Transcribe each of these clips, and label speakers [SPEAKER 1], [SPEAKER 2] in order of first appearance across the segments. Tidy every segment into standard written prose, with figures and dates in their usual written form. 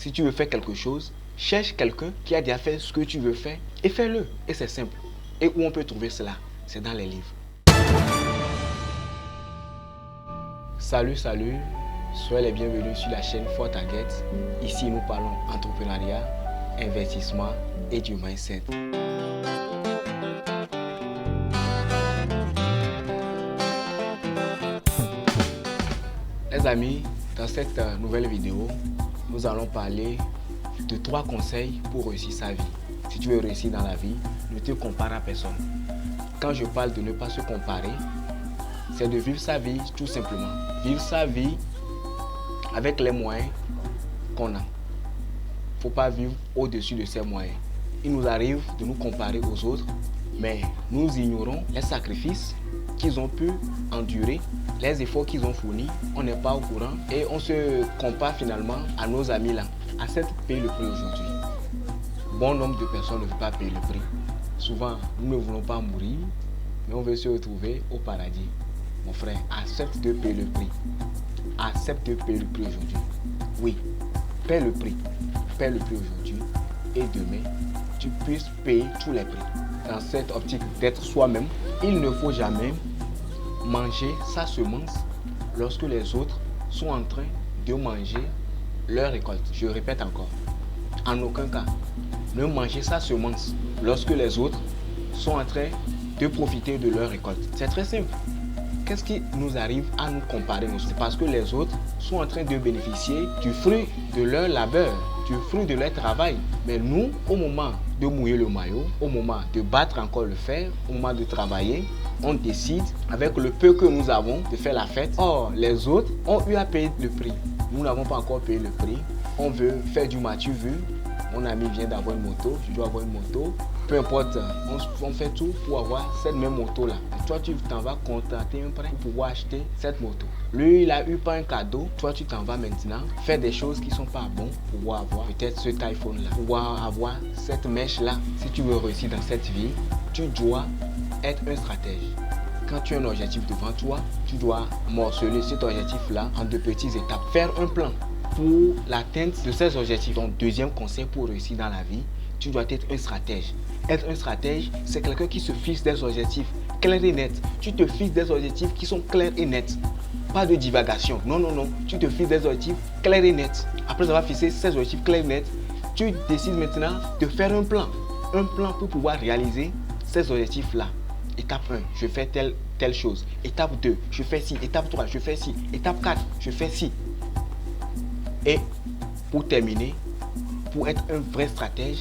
[SPEAKER 1] Si tu veux faire quelque chose, cherche quelqu'un qui a déjà fait ce que tu veux faire et fais-le. Et c'est simple. Et où on peut trouver cela? C'est dans les livres. Salut, soyez les bienvenus sur la chaîne For Target. Ici, nous parlons entrepreneuriat, investissement et du mindset. Les amis, dans cette nouvelle vidéo, nous allons parler de 3 conseils pour réussir sa vie. Si tu veux réussir dans la vie, ne te compare à personne. Quand je parle de ne pas se comparer, c'est de vivre sa vie tout simplement. Vivre sa vie avec les moyens qu'on a. Il ne faut pas vivre au-dessus de ces moyens. Il nous arrive de nous comparer aux autres, mais nous ignorons les sacrifices qu'ils ont pu endurer, les efforts qu'ils ont fournis. On n'est pas au courant et on se compare finalement à nos amis là. Accepte de payer le prix aujourd'hui. Bon nombre de personnes ne veulent pas payer le prix. Souvent, nous ne voulons pas mourir, mais on veut se retrouver au paradis. Mon frère, accepte de payer le prix. Accepte de payer le prix aujourd'hui. Oui, paie le prix. Paie le prix aujourd'hui et demain, tu puisses payer tous les prix. Dans cette optique d'être soi-même, il ne faut jamais manger sa semence lorsque les autres sont en train de manger leur récolte. Je répète encore, en aucun cas, ne mangez sa semence lorsque les autres sont en train de profiter de leur récolte. C'est très simple. Qu'est-ce qui nous arrive à nous comparer? C'est parce que les autres sont en train de bénéficier du fruit de leur labeur, du fruit de leur travail. Mais nous, au moment de mouiller le maillot, au moment de battre encore le fer, au moment de travailler, on décide avec le peu que nous avons de faire la fête. Or, les autres ont eu à payer le prix. Nous n'avons pas encore payé le prix. On veut faire du matu vu. Mon ami vient d'avoir une moto, je dois avoir une moto. Peu importe, on fait tout pour avoir cette même moto-là. Toi, tu t'en vas contracter un prêt pour pouvoir acheter cette moto. Lui, il a eu pas un cadeau. Toi, tu t'en vas maintenant faire des choses qui ne sont pas bonnes pour pouvoir avoir peut-être cet iPhone-là, pour pouvoir avoir cette mèche-là. Si tu veux réussir dans cette vie, tu dois être un stratège. Quand tu as un objectif devant toi, tu dois morceler cet objectif-là en 2 petites étapes. Faire un plan pour l'atteinte de ces objectifs. Ton deuxième conseil pour réussir dans la vie, tu dois être un stratège. Être un stratège, c'est quelqu'un qui se fixe des objectifs clairs et nets. Tu te fixes des objectifs qui sont clairs et nets. Pas de divagation. Non. Tu te fixes des objectifs clairs et nets. Après avoir fixé ces objectifs clairs et nets, tu décides maintenant de faire un plan. Un plan pour pouvoir réaliser ces objectifs-là. Étape 1, je fais telle chose. Étape 2, je fais ci. Étape 3, je fais ci. Étape 4, je fais ci. Et pour terminer, pour être un vrai stratège,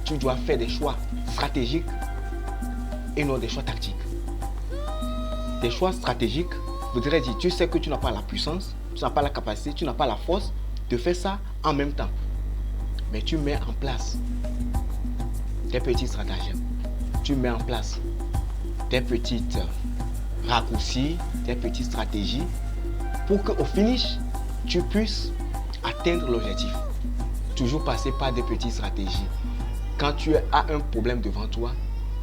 [SPEAKER 1] tu dois faire des choix stratégiques et non des choix tactiques. Des choix stratégiques voudrait dire, tu sais que tu n'as pas la puissance, tu n'as pas la capacité, tu n'as pas la force de faire ça en même temps. Mais tu mets en place des petits stratagèmes. Tu mets en place des petites raccourcis, des petites stratégies pour qu'au finish, tu puisses atteindre l'objectif. Toujours passer par des petites stratégies. Quand tu as un problème devant toi,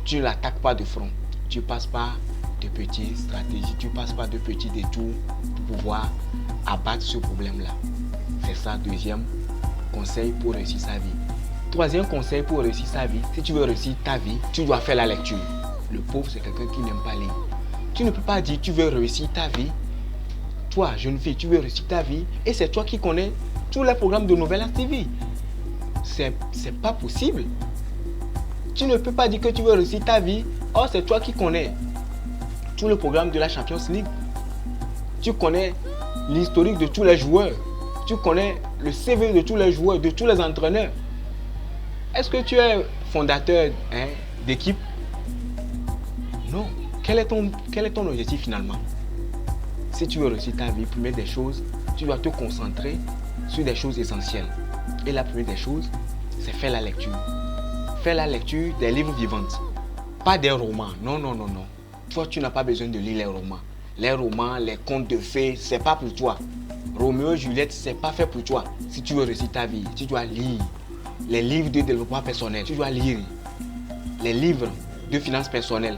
[SPEAKER 1] tu ne l'attaques pas de front. Tu passes par de petites stratégies, tu passes par de petits détours pour pouvoir abattre ce problème-là. C'est ça, deuxième conseil pour réussir sa vie. Troisième conseil pour réussir sa vie, si tu veux réussir ta vie, tu dois faire la lecture. Le pauvre, c'est quelqu'un qui n'aime pas lire. Tu ne peux pas dire tu veux réussir ta vie. Toi, jeune fille, tu veux réussir ta vie et c'est toi qui connais tous les programmes de Nouvelle TV. C'est pas possible. Tu ne peux pas dire que tu veux réussir ta vie. Or, c'est toi qui connais tout le programme de la Champions League. Tu connais l'historique de tous les joueurs. Tu connais le CV de tous les joueurs, de tous les entraîneurs. Est-ce que tu es fondateur d'équipe? Non. Quel est ton objectif finalement? Si tu veux réussir ta vie, première des choses, tu dois te concentrer sur des choses essentielles. Et la première des choses, c'est faire la lecture. Faire la lecture des livres vivants. Pas des romans. Non. Toi, tu n'as pas besoin de lire les romans. Les romans, les contes de fées, c'est pas pour toi. Roméo et Juliette, c'est pas fait pour toi. Si tu veux réussir ta vie, tu dois lire les livres de développement personnel. Tu dois lire les livres de finances personnelles.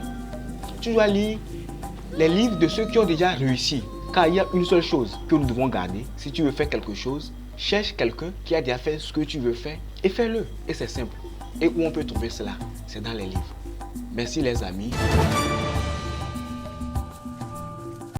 [SPEAKER 1] Tu dois lire les livres de ceux qui ont déjà réussi. Car il y a une seule chose que nous devons garder. Si tu veux faire quelque chose, Cherche quelqu'un qui a déjà fait ce que tu veux faire et fais-le. Et c'est simple. Et où on peut trouver cela? C'est dans les livres. Merci les amis.